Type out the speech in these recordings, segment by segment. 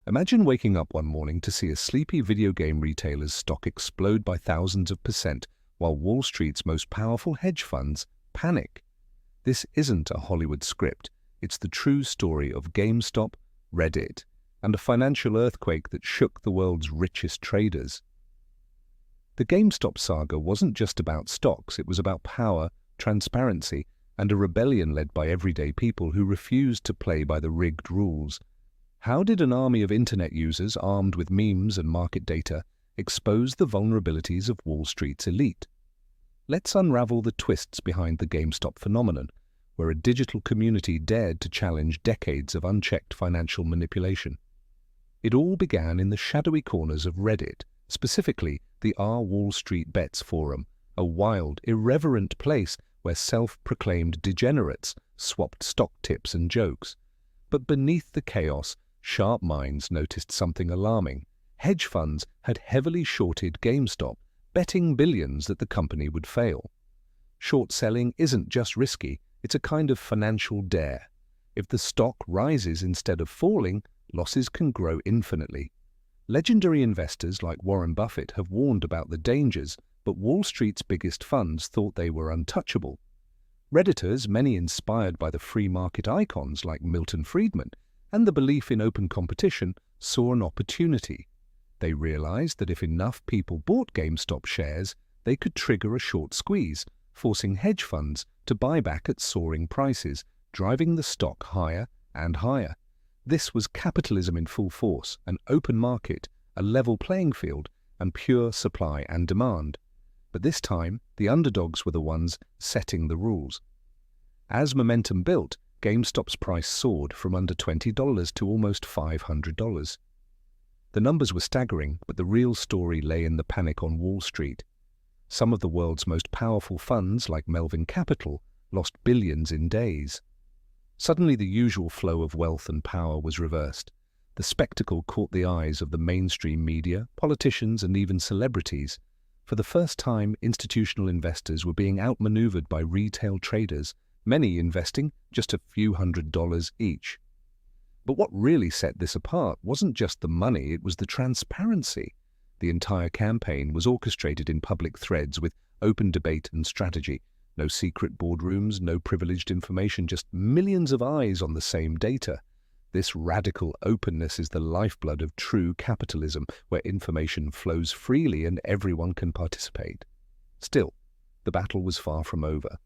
Imagine waking up one morning to see a sleepy video game retailer's stock explode by thousands of percent, while Wall Street's most powerful hedge funds panic. This isn't a Hollywood script. It's the true story of GameStop, Reddit, and a financial earthquake that shook the world's richest traders. The GameStop saga wasn't just about stocks. It was about power, transparency, and a rebellion led by everyday people who refused to play by the rigged rules. How did an army of internet users armed with memes and market data expose the vulnerabilities of Wall Street's elite? Let's unravel the twists behind the GameStop phenomenon, where a digital community dared to challenge decades of unchecked financial manipulation. It all began in the shadowy corners of Reddit, specifically the WallStreetBets forum, a wild, irreverent place where self-proclaimed degenerates swapped stock tips and jokes. But beneath the chaos, sharp minds noticed something alarming. Hedge funds had heavily shorted GameStop, betting billions that the company would fail. Short selling isn't just risky, it's a kind of financial dare. If the stock rises instead of falling, losses can grow infinitely. Legendary investors like Warren Buffett have warned about the dangers, but Wall Street's biggest funds thought they were untouchable. Redditors, many inspired by the free market icons like Milton Friedman, and the belief in open competition, saw an opportunity. They realized that if enough people bought GameStop shares, they could trigger a short squeeze, forcing hedge funds to buy back at soaring prices, driving the stock higher and higher. This was capitalism in full force, an open market, a level playing field, and pure supply and demand. But this time, the underdogs were the ones setting the rules. As momentum built, GameStop's price soared from under $20 to almost $500. The numbers were staggering, but the real story lay in the panic on Wall Street. Some of the world's most powerful funds, like Melvin Capital, lost billions in days. Suddenly, the usual flow of wealth and power was reversed. The spectacle caught the eyes of the mainstream media, politicians, and even celebrities. For the first time, institutional investors were being outmaneuvered by retail traders, many investing just a few $100s each. But what really set this apart wasn't just the money, it was the transparency. The entire campaign was orchestrated in public threads with open debate and strategy. No secret boardrooms, no privileged information, just millions of eyes on the same data. This radical openness is the lifeblood of true capitalism, where information flows freely and everyone can participate. Still, the battle was far from over.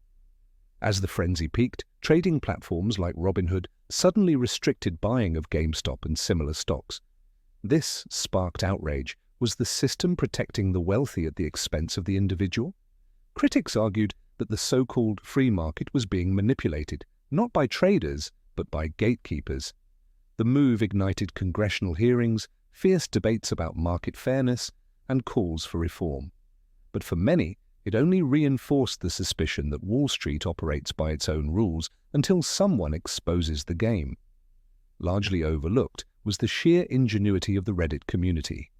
As the frenzy peaked, trading platforms like Robinhood suddenly restricted buying of GameStop and similar stocks. This sparked outrage. Was the system protecting the wealthy at the expense of the individual? Critics argued that the so-called free market was being manipulated, not by traders, but by gatekeepers. The move ignited congressional hearings, fierce debates about market fairness, and calls for reform. But for many, it only reinforced the suspicion that Wall Street operates by its own rules until someone exposes the game. Largely overlooked was the sheer ingenuity of the Reddit community.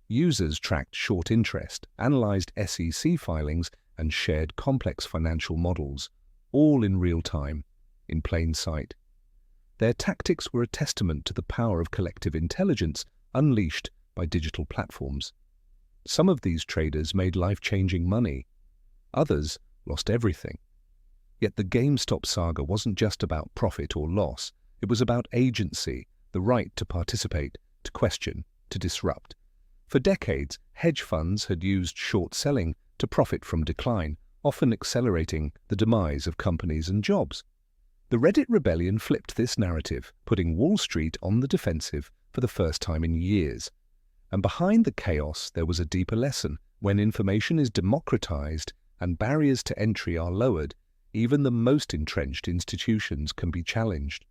Users tracked short interest, analyzed SEC filings, and shared complex financial models, all in real time, in plain sight. Their tactics were a testament to the power of collective intelligence unleashed by digital platforms. Some of these traders made life-changing money. Others lost everything. Yet the GameStop saga wasn't just about profit or loss. It was about agency, the right to participate, to question, to disrupt. For decades, hedge funds had used short selling to profit from decline, often accelerating the demise of companies and jobs. The Reddit rebellion flipped this narrative, putting Wall Street on the defensive for the first time in years. And behind the chaos, there was a deeper lesson. When information is democratized and barriers to entry are lowered, even the most entrenched institutions can be challenged.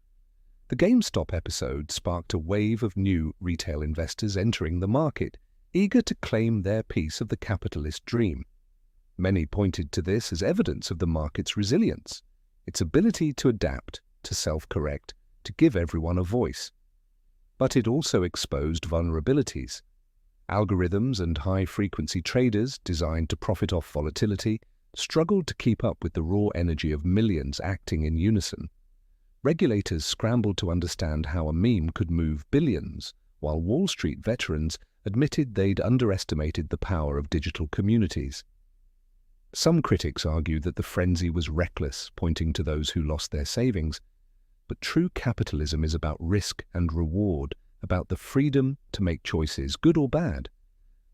The GameStop episode sparked a wave of new retail investors entering the market, eager to claim their piece of the capitalist dream. Many pointed to this as evidence of the market's resilience, its ability to adapt, to self-correct, to give everyone a voice. But it also exposed vulnerabilities. Algorithms and high-frequency traders designed to profit off volatility struggled to keep up with the raw energy of millions acting in unison. Regulators scrambled to understand how a meme could move billions, while Wall Street veterans admitted they'd underestimated the power of digital communities. Some critics argued that the frenzy was reckless, pointing to those who lost their savings. But true capitalism is about risk and reward, about the freedom to make choices, good or bad.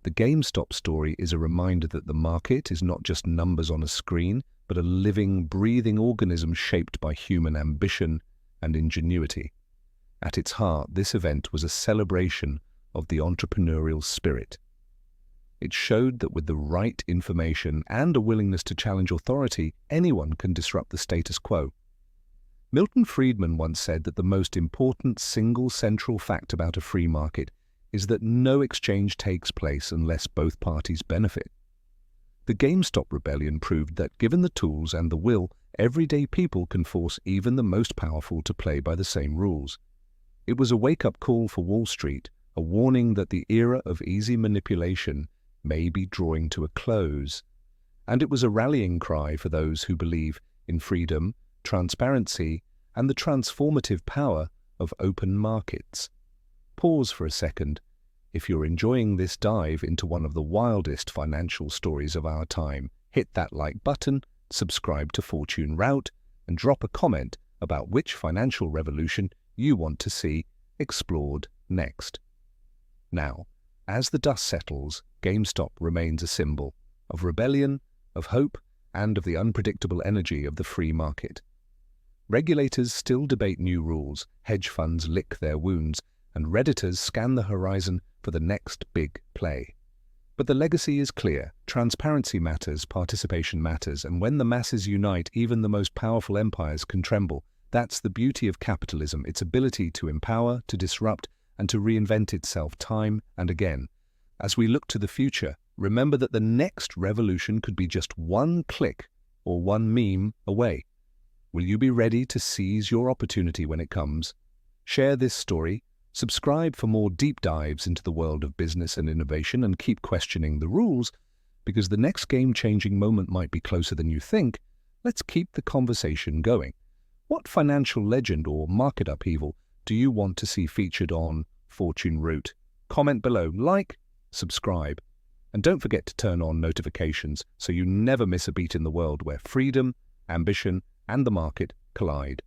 The GameStop story is a reminder that the market is not just numbers on a screen, but a living, breathing organism shaped by human ambition and ingenuity. At its heart, this event was a celebration of the entrepreneurial spirit. It showed that with the right information and a willingness to challenge authority, anyone can disrupt the status quo. Milton Friedman once said that the most important single central fact about a free market is that no exchange takes place unless both parties benefit. The GameStop rebellion proved that given the tools and the will, everyday people can force even the most powerful to play by the same rules. It was a wake-up call for Wall Street, a warning that the era of easy manipulation may be drawing to a close. And it was a rallying cry for those who believe in freedom, transparency, and the transformative power of open markets. Pause for a second. If you're enjoying this dive into one of the wildest financial stories of our time, hit that like button, subscribe to Fortune Route, and drop a comment about which financial revolution you want to see explored next. Now, as the dust settles, GameStop remains a symbol of rebellion, of hope, and of the unpredictable energy of the free market. Regulators still debate new rules, hedge funds lick their wounds, and Redditors scan the horizon for the next big play. But the legacy is clear. Transparency matters, participation matters, and when the masses unite, even the most powerful empires can tremble. That's the beauty of capitalism, its ability to empower, to disrupt, and to reinvent itself time and again. As we look to the future, remember that the next revolution could be just one click or one meme away. Will you be ready to seize your opportunity when it comes? Share this story, subscribe for more deep dives into the world of business and innovation, and keep questioning the rules, because the next game-changing moment might be closer than you think. Let's keep the conversation going. What financial legend or market upheaval do you want to see featured on Fortune Route? Comment below, like, subscribe, and don't forget to turn on notifications so you never miss a beat in the world where freedom, ambition, and the market collide.